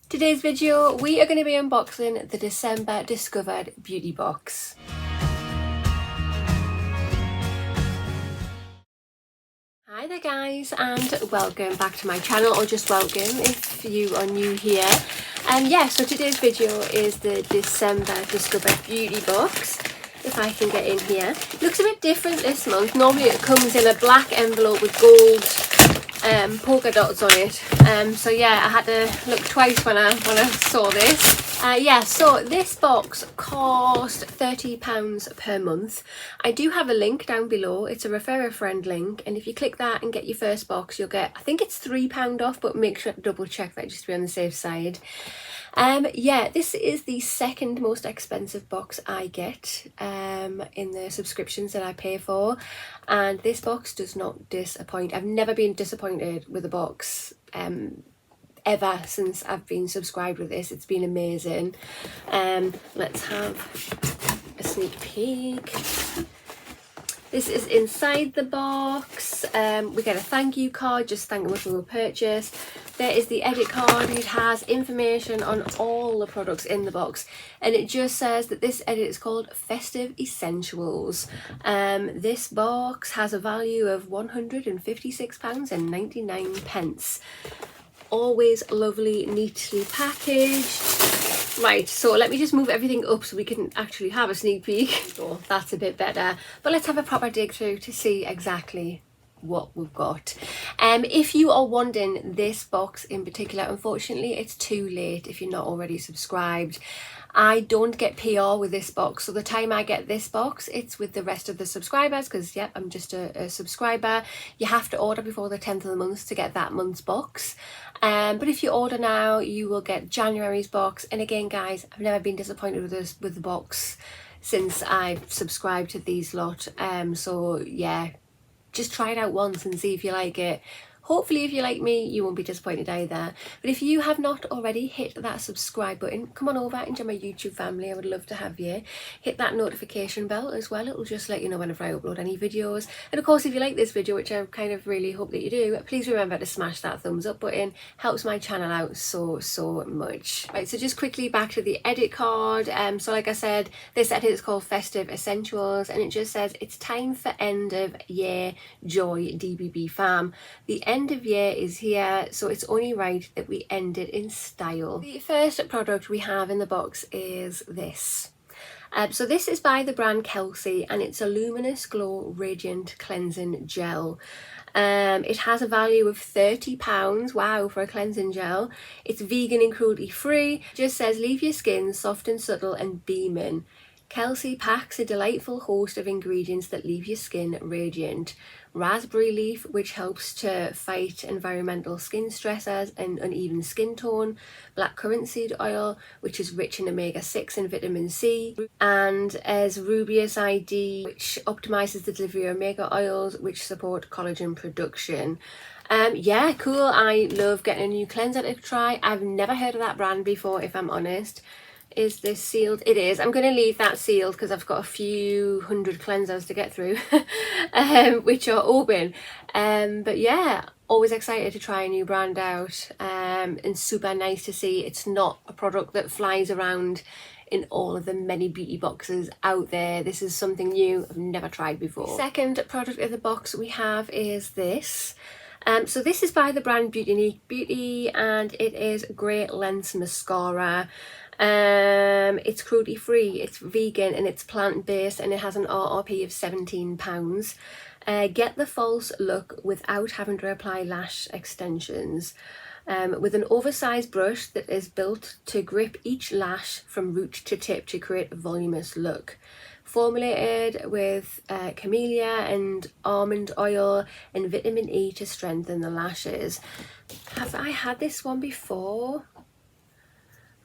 Today's video, we are going to be unboxing the December Discovered Beauty Box. Hi there guys, and welcome back to my channel, or just welcome if you are new here. So today's video is the December Discovered Beauty Box. If I can get in here. It looks a bit different this month. Normally it comes in a black envelope with gold polka dots on it. So yeah, I had to look twice when I saw this. So this box cost £30 per month. I do have a link down below. It's a refer a friend link, and if you click that and get your first box, you'll get, I think it's £3 off, but make sure to double check that just to be on the safe side. This is the second most expensive box I get in the subscriptions that I pay for, and this box does not disappoint. I've never been disappointed with a box ever since I've been subscribed with this. It's been amazing. Let's have a sneak peek. This is inside the box. We get a thank you card, just thanking us for the purchase. There is the edit card. It has information on all the products in the box, and it just says that this edit is called Festive Essentials. This box has a value of £156.99. Always lovely, neatly packaged. Right, so let me just move everything up so we can actually have a sneak peek. Oh, that's a bit better. But let's have a proper dig through to see exactly what we've got. If you are wanting this box in particular, unfortunately it's too late if you're not already subscribed. I don't get PR with this box, so the time I get this box, it's with the rest of the subscribers, because yep, I'm just a subscriber. You have to order before the 10th of the month to get that month's box. But if you order now, you will get January's box. And again guys, I've never been disappointed with the box since I've subscribed to these lot. So yeah, just try it out once and see if you like it. Hopefully if you like me, you won't be disappointed either. But if you have not already, hit that subscribe button. Come on over and join my YouTube family. I would love to have you. Hit that notification bell as well. It'll just let you know whenever I upload any videos. And of course, if you like this video, which I kind of really hope that you do, please remember to smash that thumbs up button. Helps my channel out so much. Right, so just quickly back to the edit card. So like I said, this edit is called Festive Essentials, and it just says it's time for end of year joy, DBB fam. The end of year is here, so it's only right that we end it in style. The first product we have in the box is this. So this is by the brand Kelsey, and it's a Luminous Glow Radiant Cleansing Gel. It has a value of £30. Wow, for a cleansing gel. It's vegan and cruelty free. Just says leave your skin soft and subtle and beaming. Kelsey packs a delightful host of ingredients that leave your skin radiant. Raspberry leaf, which helps to fight environmental skin stressors and uneven skin tone. Blackcurrant seed oil, which is rich in omega-6 and vitamin C. And as rubious ID, which optimizes the delivery of omega oils, which support collagen production. Yeah, cool. I love getting a new cleanser to try. I've never heard of that brand before, if I'm honest. Is this sealed? It is. I'm going to leave that sealed because I've got a few hundred cleansers to get through, which are open. But yeah, always excited to try a new brand out, and super nice to see it's not a product that flies around in all of the many beauty boxes out there. This is something new I've never tried before. The second product in the box we have is this. So this is by the brand Beauty, and it is Great Lengths Mascara. It's cruelty free, it's vegan, and it's plant-based, and it has an RRP of £17. Get the false look without having to apply lash extensions. With an oversized brush that is built to grip each lash from root to tip to create a voluminous look. Formulated with camellia and almond oil and vitamin E to strengthen the lashes. Have I had this one before?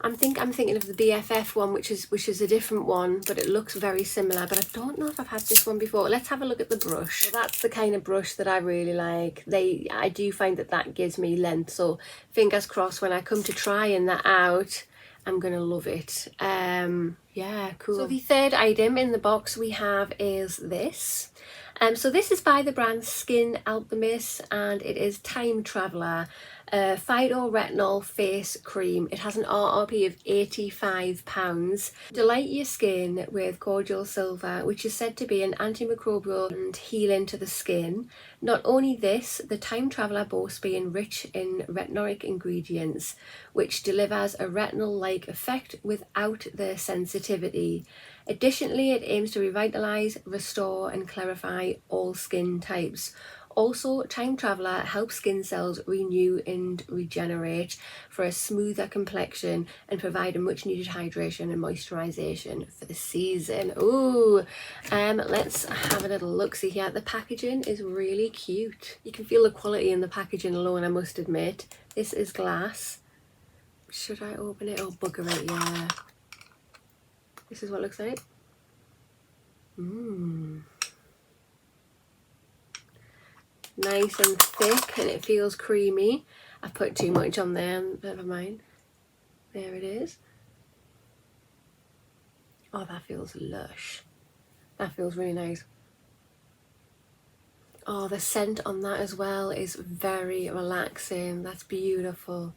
I'm thinking of the BFF one, which is a different one, but it looks very similar. But I don't know if I've had this one before. Let's have a look at the brush. Well, that's the kind of brush that I really like. I do find that gives me length. So fingers crossed when I come to trying that out, I'm gonna love it. Yeah, cool. So the third item in the box we have is this. So this is by the brand Skin Alchemist, and it is Time Traveller Phytoretinol Face Cream. It has an RRP of £85. Delight your skin with Cordial Silver, which is said to be an antimicrobial and healing to the skin. Not only this, the Time Traveller boasts being rich in retinoic ingredients, which delivers a retinol-like effect without the sensitivity. Additionally, it aims to revitalise, restore and clarify all skin types. Also, Time Traveller helps skin cells renew and regenerate for a smoother complexion and provide a much needed hydration and moisturisation for the season. Ooh, let's have a little look-see here. The packaging is really cute. You can feel the quality in the packaging alone, I must admit. This is glass. Should I open it? Oh, bugger it, yeah. This is what it looks like. Nice and thick, and it feels creamy. I put too much on there, never mind. There it is. Oh, that feels lush. That feels really nice. Oh, the scent on that as well is very relaxing. That's beautiful.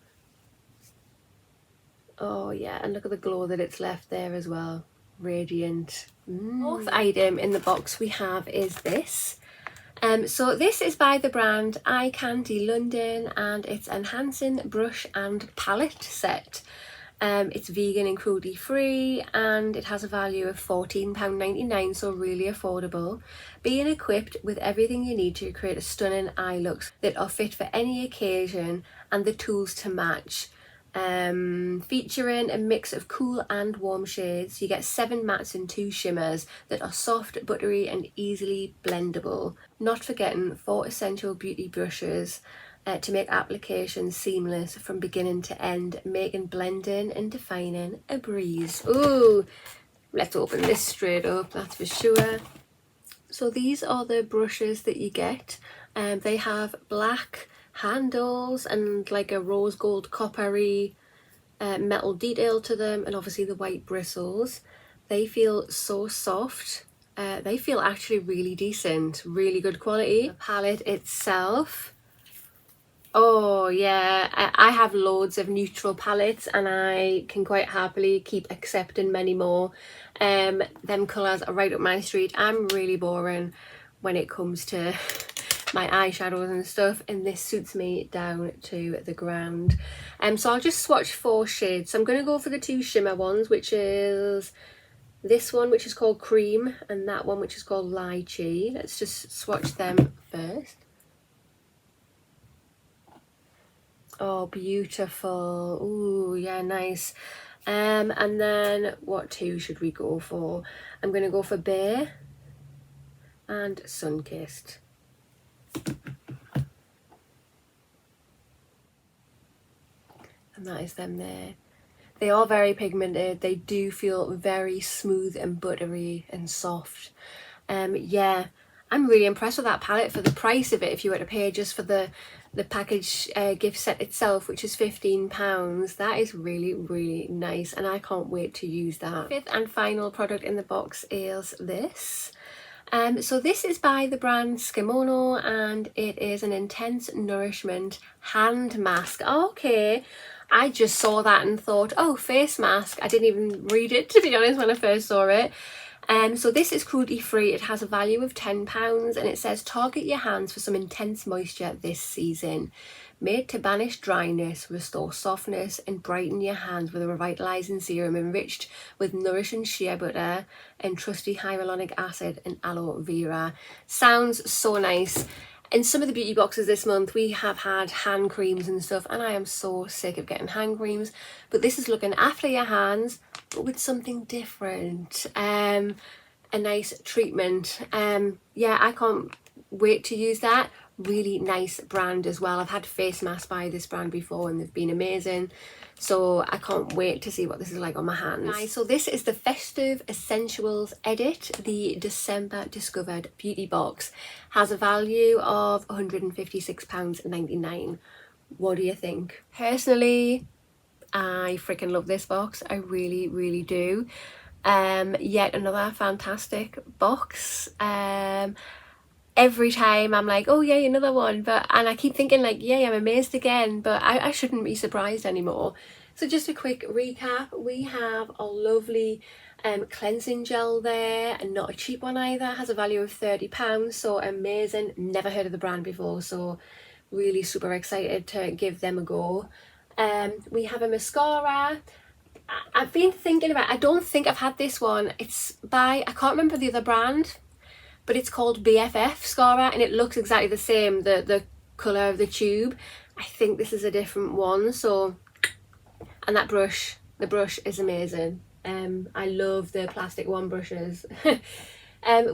Oh yeah, and look at the glow that it's left there as well. Radiant. Fourth item in the box we have is this. So this is by the brand Eye Candy London, and it's Enhancing Brush and Palette Set. It's vegan and cruelty free, and it has a value of £14.99, so really affordable. Being equipped with everything you need to create a stunning eye looks that are fit for any occasion and the tools to match. Featuring a mix of cool and warm shades. You get 7 mattes and 2 shimmers that are soft, buttery and easily blendable. Not forgetting 4 essential beauty brushes to make application seamless from beginning to end, making blending and defining a breeze. Ooh, let's open this straight up, that's for sure. So these are the brushes that you get. They have black handles and like a rose gold coppery metal detail to them, and obviously the white bristles. They feel so soft. They feel actually really decent, really good quality. The palette itself, oh yeah, I have loads of neutral palettes and I can quite happily keep accepting many more. Them colours are right up my street. I'm really boring when it comes to my eyeshadows and stuff, and this suits me down to the ground. So I'll just swatch 4 shades. So I'm going to go for the 2 shimmer ones, which is this one, which is called Cream, and that one, which is called Lychee. Let's just swatch them first. Oh, beautiful. Ooh, yeah, nice. And then what 2 should we go for? I'm going to go for Bare and Sunkissed. And that is them there. They are very pigmented. They do feel very smooth and buttery and soft. Yeah, I'm really impressed with that palette for the price of it. If you were to pay just for the package gift set itself, which is £15, that is really, really nice, and I can't wait to use that. Fifth and final product in the box is this. So this is by the brand Skimono, and it is an intense nourishment hand mask. Okay, I just saw that and thought, oh, face mask. I didn't even read it, to be honest, when I first saw it. So this is cruelty free. It has a value of £10, and it says target your hands for some intense moisture this season. Made to banish dryness, restore softness and brighten your hands with a revitalising serum enriched with nourishing shea butter and trusty hyaluronic acid and aloe vera. Sounds so nice. In some of the beauty boxes this month we have had hand creams and stuff, and I am so sick of getting hand creams, but this is looking after your hands but with something different. A nice treatment. Yeah, I can't wait to use that. Really nice brand as well. I've had face masks by this brand before and they've been amazing, so I can't wait to see what this is like on my hands. Nice. So this is the Festive Essentials Edit, the December Discovered Beauty Box. Has a value of £156.99. What do you think? Personally, I freaking love this box. I really, really do. Yet another fantastic box. Every time I'm like, oh yay, another one, and I keep thinking like, yay, I'm amazed again, but I shouldn't be surprised anymore. So just a quick recap, we have a lovely cleansing gel there, and not a cheap one either, has a value of £30, so amazing. Never heard of the brand before, so really super excited to give them a go. We have a mascara. I've been thinking about, I don't think I've had this one. It's by, I can't remember the other brand, but it's called BFF Mascara, and it looks exactly the same, the colour of the tube. I think this is a different one. So, and that brush, the brush is amazing. I love the plastic one brushes.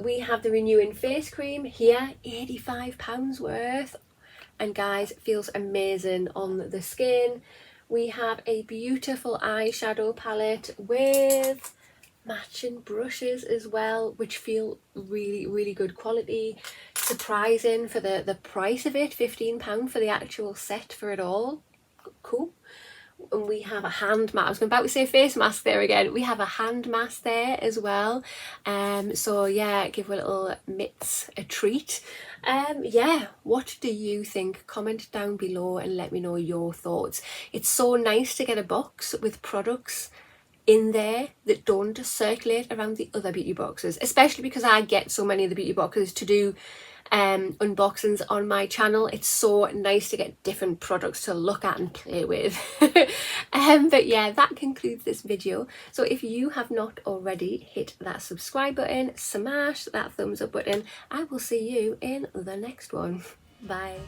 We have the Renewing Face Cream here, £85 worth, and guys, it feels amazing on the skin. We have a beautiful eyeshadow palette with matching brushes as well, which feel really good quality. Surprising for the price of it, £15 for the actual set for it all. Cool. And we have a hand mask. I was about to say face mask there again. We have a hand mask there as well. So yeah, give a little mitts a treat. Yeah, what do you think? Comment down below and let me know your thoughts. It's so nice to get a box with products in there that don't circulate around the other beauty boxes, especially because I get so many of the beauty boxes to do unboxings on my channel. It's so nice to get different products to look at and play with. But yeah, that concludes this video. So if you have not already, hit that subscribe button, smash that thumbs up button. I will see you in the next one. Bye.